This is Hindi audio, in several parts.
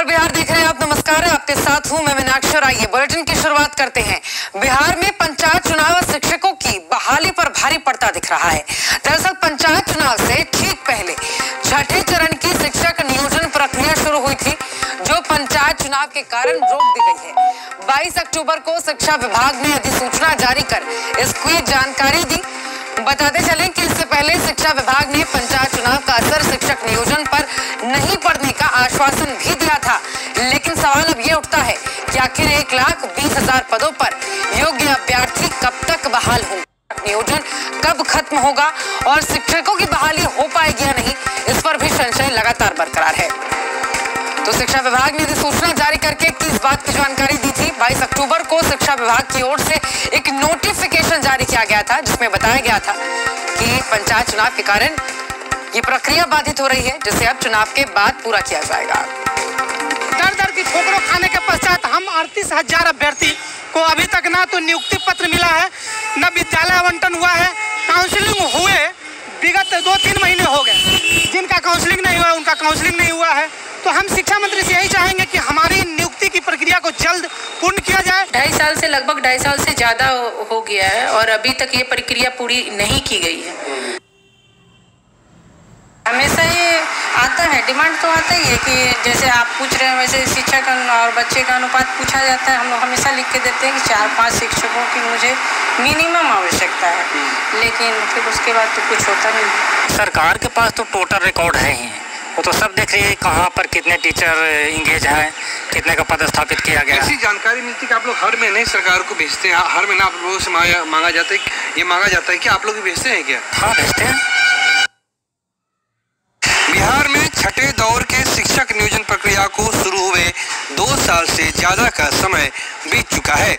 खबर बिहार देख रहे हैं आप। नमस्कार, आपके साथ हूं मैं मीनाक्षी। आइए बुलेटिन की शुरुआत करते हैं। बिहार में पंचायत चुनाव और शिक्षकों की बहाली पर भारी पड़ता दिख रहा है। दरअसल पंचायत चुनाव से ठीक पहले छठे चरण की शिक्षक नियोजन प्रक्रिया शुरू हुई थी, जो पंचायत चुनाव के कारण रोक दी गई है। 22 अक्टूबर को शिक्षा विभाग ने अधिसूचना जारी कर इसकी जानकारी दी। बताते चलें कि इससे पहले शिक्षा विभाग ने पंचायत चुनाव का असर शिक्षक नियोजन पर नहीं पड़ने का आश्वासन भी दिया था, लेकिन सवाल अब ये उठता है कि आखिर 1,20,000 पदों पर योग्य अभ्यर्थी कब तक बहाल होंगे, नियोजन कब खत्म होगा और शिक्षकों की बहाली हो पाएगी या नहीं, इस पर भी संशय लगातार बरकरार है। तो शिक्षा विभाग ने अधिसूचना जारी करके किस बात की जानकारी दी थी। 22 अक्टूबर को शिक्षा विभाग की ओर से एक नोटिफिकेशन जारी किया गया था, जिसमें बताया गया था कि पंचायत चुनाव के कारण ये प्रक्रिया बाधित हो रही है, जिसे अब चुनाव के बाद पूरा किया जाएगा। दर की ठोकरों खाने के पश्चात हम 38,000 अभ्यर्थी को अभी तक ना तो नियुक्ति पत्र मिला है, न विद्यालय आवंटन हुआ है। काउंसलिंग हुए विगत 2-3 महीने हो गए, जिनका काउंसलिंग नहीं हुआ उनका काउंसलिंग नहीं हुआ है। तो हम शिक्षा मंत्री से यही चाहेंगे कि हमारी नियुक्ति की प्रक्रिया को जल्द पूर्ण किया जाए। 2.5 साल से लगभग 2.5 साल से ज़्यादा हो गया है और अभी तक ये प्रक्रिया पूरी नहीं की गई है। हमेशा ये आता है, डिमांड तो आता ही है कि जैसे आप पूछ रहे हैं वैसे शिक्षक और बच्चे का अनुपात पूछा जाता है। हम लोग हमेशा लिख के देते हैं कि 4-5 शिक्षकों की मुझे मिनिमम आवश्यकता है, लेकिन फिर उसके बाद तो कुछ होता नहीं। सरकार के पास तो टोटल रिकॉर्ड है ही, वो तो सब देख रही है कहाँ पर कितने टीचर इंगेज हैं, कितने का पद स्थापित किया गया। ऐसी जानकारी मिलती है कि आप लोग हर महीने सरकार को भेजते हैं, हर महीना आप लोगों से मांगा जाता है, ये मांगा जाता है कि आप लोग भी भेजते हैं क्या? हाँ, भेजते हैं। बिहार में छठे दौर के शिक्षक नियोजन प्रक्रिया को शुरू हुए 2 साल से ज्यादा का समय बीत चुका है।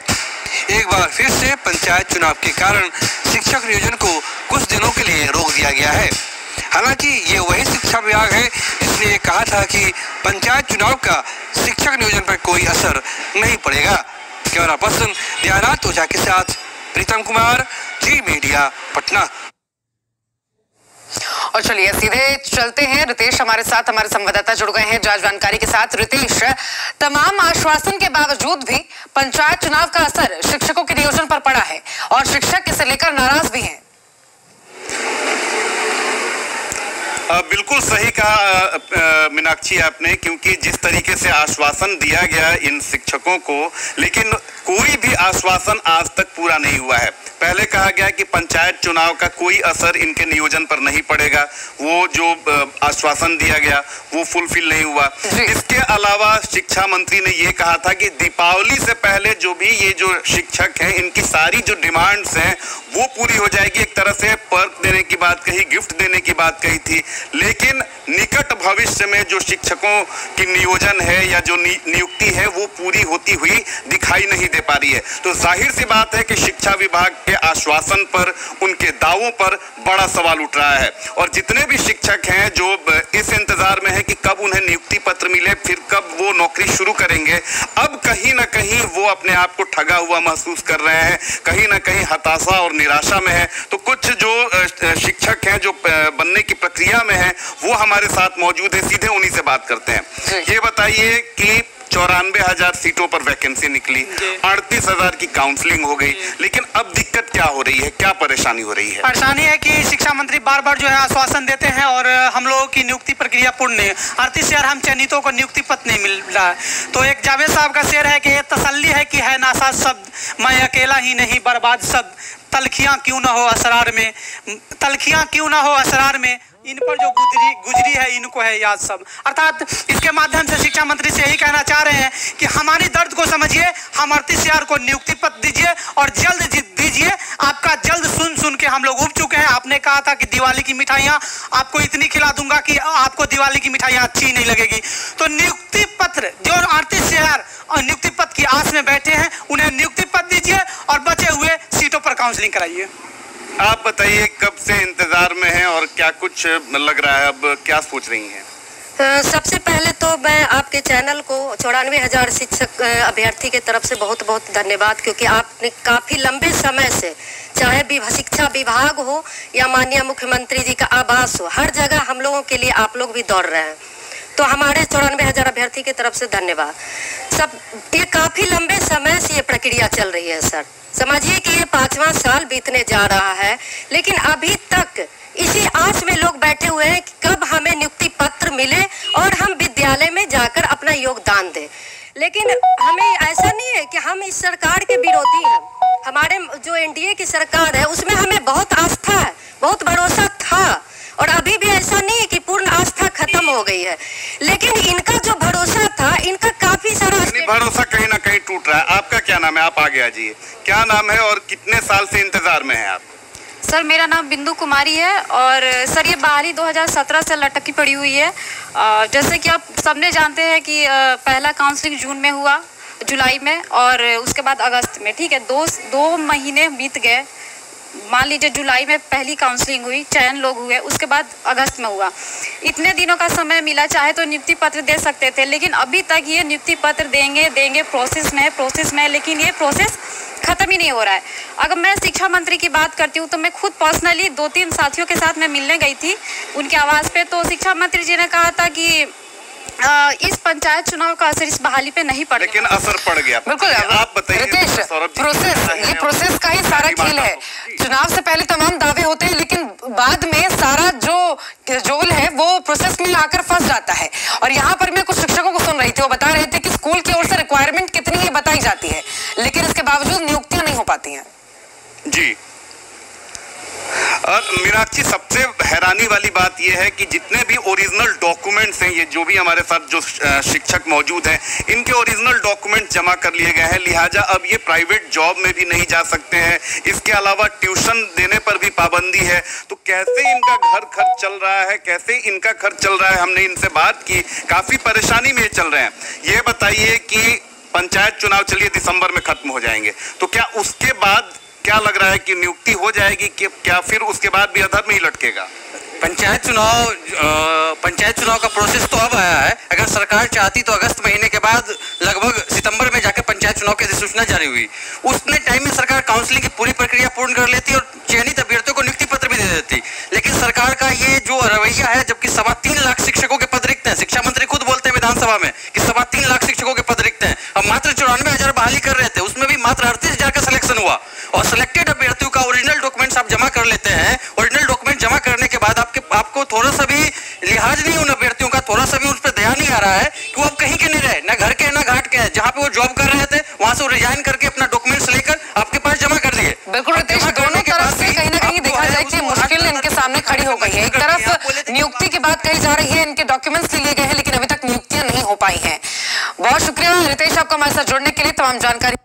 एक बार फिर से पंचायत चुनाव के कारण शिक्षक नियोजन को कुछ दिनों के लिए रोक दिया गया है। हालांकि ये वही शिक्षा विभाग है जिसने ये कहा था कि पंचायत चुनाव का शिक्षक नियोजन पर कोई असर नहीं पड़ेगा। कैमरा पर्सन ध्यानात ओझा के साथ प्रीतम कुमार, जी मीडिया, पटना। और चलिए सीधे चलते हैं, रितेश हमारे साथ, हमारे संवाददाता जुड़ गए हैं जानकारी के साथ। रितेश, तमाम आश्वासन के बावजूद भी पंचायत चुनाव का असर शिक्षकों के नियोजन पर पड़ा है और शिक्षक इसे लेकर नाराज भी हैं। बिल्कुल सही कहा मीनाक्षी आपने, क्योंकि जिस तरीके से आश्वासन दिया गया इन शिक्षकों को, लेकिन कोई भी आश्वासन आज तक पूरा नहीं हुआ है। पहले कहा गया कि पंचायत चुनाव का कोई असर इनके नियोजन पर नहीं पड़ेगा, वो जो आश्वासन दिया गया वो फुलफिल नहीं हुआ। इसके अलावा शिक्षा मंत्री ने ये कहा था कि दीपावली से पहले जो भी ये जो शिक्षक हैं इनकी सारी जो डिमांड्स हैं वो पूरी हो जाएगी। एक तरह से पर्क देने की बात कही, गिफ्ट देने की बात कही थी, लेकिन निकट भविष्य में जो शिक्षकों की नियोजन है या जो नियुक्ति है वो पूरी होती हुई दिखाई नहीं दे पा रही है। तो जाहिर सी बात है कि शिक्षा विभाग के आश्वासन पर, उनके दावों पर बड़ा सवाल उठ रहा है। और जितने भी शिक्षक हैं जो इस इंतजार में है कि कब उन्हें नियुक्ति पत्र मिले, फिर कब वो नौकरी शुरू करेंगे, अब कहीं ना कहीं वो अपने आप को ठगा हुआ महसूस कर रहे हैं, कहीं ना कहीं हताशा और निराशा में है। तो कुछ जो शिक्षक हैं जो बनने की प्रक्रिया में है वो हमारे साथ मौजूद है, सीधे उन्हीं से बात करते हैं। ये बताइए कि 94,000 सीटों पर वैकेंसी निकली, 38,000 की काउंसलिंग हो गई, लेकिन अब दिक्कत क्या हो रही है, क्या परेशानी हो रही है? परेशानी है कि शिक्षा मंत्री बार-बार जो है आश्वासन देते हैं और हम लोगों की नियुक्ति प्रक्रिया पूर्ण नहीं। 38,000 हम चयनितों को नियुक्ति पत्र नहीं मिल रहा है। तो एक जावेद साहब का शेर है कि ये तसल्ली है कि है नासाज शब्द, मैं अकेला ही नहीं बर्बाद शब्द, तलखियां क्यों ना हो असरार में, तलखियां क्यों ना हो असरार में, इन पर जो गुजरी है इनको है याद सब। अर्थात इसके माध्यम से शिक्षा मंत्री से यही कहना चाह रहे हैं कि हमारी दर्द को समझिए, हम 38,000 को नियुक्ति पत्र दीजिए और जल्द दीजिए। आपका जल्द सुन के हम लोग उब चुके हैं। आपने कहा था कि दिवाली की मिठाइयाँ आपको इतनी खिला दूंगा कि आपको दिवाली की मिठाइयाँ अच्छी नहीं लगेगी। तो नियुक्ति पत्र, जो 38,000 नियुक्ति पत्र की आस में बैठे हैं, उन्हें नियुक्ति पत्र दीजिए और बचे हुए सीटों पर काउंसलिंग कराइए। आप बताइए कब से इंतजार में हैं और क्या कुछ लग रहा है, अब क्या सोच रही हैं? सबसे पहले तो मैं आपके चैनल को 94,000 शिक्षक अभ्यर्थी के तरफ से बहुत बहुत धन्यवाद, क्योंकि आपने काफ़ी लंबे समय से, चाहे शिक्षा विभाग हो या माननीय मुख्यमंत्री जी का आवास हो, हर जगह हम लोगों के लिए आप लोग भी दौड़ रहे हैं। तो हमारे 94,000 अभ्यर्थी की तरफ से धन्यवाद। सब ये काफी लंबे समय से ये प्रक्रिया चल रही है सर। समझिए कि ये 5वां साल बीतने जा रहा है, लेकिन अभी तक इसी आस में लोग बैठे हुए हैं कि कब हमें नियुक्ति पत्र मिले और हम विद्यालय में जाकर अपना योगदान दें। लेकिन हमें ऐसा नहीं है कि हम इस सरकार के विरोधी हैं। हमारे जो एनडीए की सरकार है उसमें हमें बहुत आस्था है, बहुत भरोसा था, और अभी भी ऐसा नहीं है कि पूर्ण आस्था खत्म हो गई है। लेकिन इनका जो भरोसा था, इनका काफी सारा भरोसा कहीं ना कहीं टूट रहा है। आपका क्या नाम है? आप आगे आ जाइए। क्या नाम है और कितने साल से इंतजार में हैं आप? सर मेरा नाम बिंदु कुमारी है और सर ये बहाली 2017 से लटकी पड़ी हुई है। जैसे कि आप सबने जानते हैं कि पहला काउंसलिंग जून में हुआ, जुलाई में, और उसके बाद अगस्त में। ठीक है, दो महीने बीत गए। मान लीजिए जुलाई में पहली काउंसलिंग हुई, चयन लोग हुए, उसके बाद अगस्त में हुआ। इतने दिनों का समय मिला, चाहे तो नियुक्ति पत्र दे सकते थे, लेकिन अभी तक ये नियुक्ति पत्र देंगे प्रोसेस में, लेकिन ये प्रोसेस खत्म ही नहीं हो रहा है। अगर मैं शिक्षा मंत्री की बात करती हूँ तो मैं खुद पर्सनली 2-3 साथियों के साथ मैं मिलने गई थी उनके आवास पे, तो शिक्षा मंत्री जी ने कहा था कि इस पंचायत चुनाव का असर इस बहाली पे नहीं पड़ा, लेकिन असर पड़ गया। बिल्कुल। आप बताइए, ये प्रोसेस का ही सारा खेल है। चुनाव से पहले तमाम दावे होते हैं, लेकिन बाद में सारा जो जोल है वो प्रोसेस में आकर फंस जाता है। और यहाँ पर मैं कुछ शिक्षकों को सुन रही थी, वो बता रहे थे कि स्कूल की ओर से रिक्वायरमेंट कितनी है बताई जाती है, लेकिन इसके बावजूद नियुक्तियां नहीं हो पाती हैं। जी। और मीनाक्षी, सबसे हैरानी वाली बात यह है कि जितने भी ओरिजिनल डॉक्यूमेंट्स हैं, ये जो भी हमारे साथ जो शिक्षक मौजूद हैं, इनके ओरिजिनल डॉक्यूमेंट जमा कर लिए गए हैं, लिहाजा अब ये प्राइवेट जॉब में भी नहीं जा सकते हैं। इसके अलावा ट्यूशन देने पर भी पाबंदी है। तो कैसे इनका घर खर्च चल रहा है, कैसे इनका खर्च चल रहा है? हमने इनसे बात की, काफी परेशानी में चल रहे हैं। ये बताइए कि पंचायत चुनाव चलिए दिसंबर में खत्म हो जाएंगे, तो क्या उसके बाद क्या लग रहा है कि नियुक्ति हो जाएगी कि क्या फिर उसके बाद भी अधर में ही लटकेगा? पंचायत चुनाव का प्रोसेस तो अब आया है। अगर सरकार चाहती तो अगस्त महीने के बाद लगभग सितंबर में जाकर पंचायत चुनाव की अधिसूचना जारी हुई। उतने टाइम में सरकार काउंसलिंग की पूरी प्रक्रिया पूर्ण कर लेती और चयनित अभ्यर्थियों को नियुक्ति पत्र भी दे देती। लेकिन सरकार का ये जो रवैया है, जबकि 3.25 लाख शिक्षकों के पद रिक्त हैं, शिक्षा मंत्री खुद बोलते हैं विधानसभा में कि 3.25 लाख शिक्षकों के पद रिक्त हैं, अब मात्र 94,000 बहाली कर रहे थे, उसमें भी मात्र 38,000 का सिलेक्शन हुआ। और सिलेक्टेड अभ्यर्थियों का ओरिजिनल डॉक्यूमेंट्स आप जमा कर लेते हैं। ओरिजिनल डॉक्यूमेंट जमा करने के बाद आपको थोड़ा सा भी लिहाज नहीं, उन अभ्यर्थियों का थोड़ा सा भी उस पर ध्यान नहीं आ रहा है कि वो अब कहीं के नहीं रहे, ना घर के ना घाट के हैं। जहाँ पे वो जॉब कर रहे थे वहां से वो रिजाइन करके अपना डॉक्यूमेंट्स लेकर आपके पास जमा कर दिए। बिल्कुल रितेश, दोनों तरफ से कहीं ना कहीं देखा जाए कि मुश्किल इनके सामने खड़ी हो गई है। एक तरफ नियुक्ति की बात कही जा रही है, इनके डॉक्यूमेंट्स लिए गए हैं, लेकिन अभी तक नियुक्तियां नहीं हो पाई हैं। बहुत शुक्रिया रितेश आपका हमारे साथ जुड़ने के लिए, तमाम जानकारी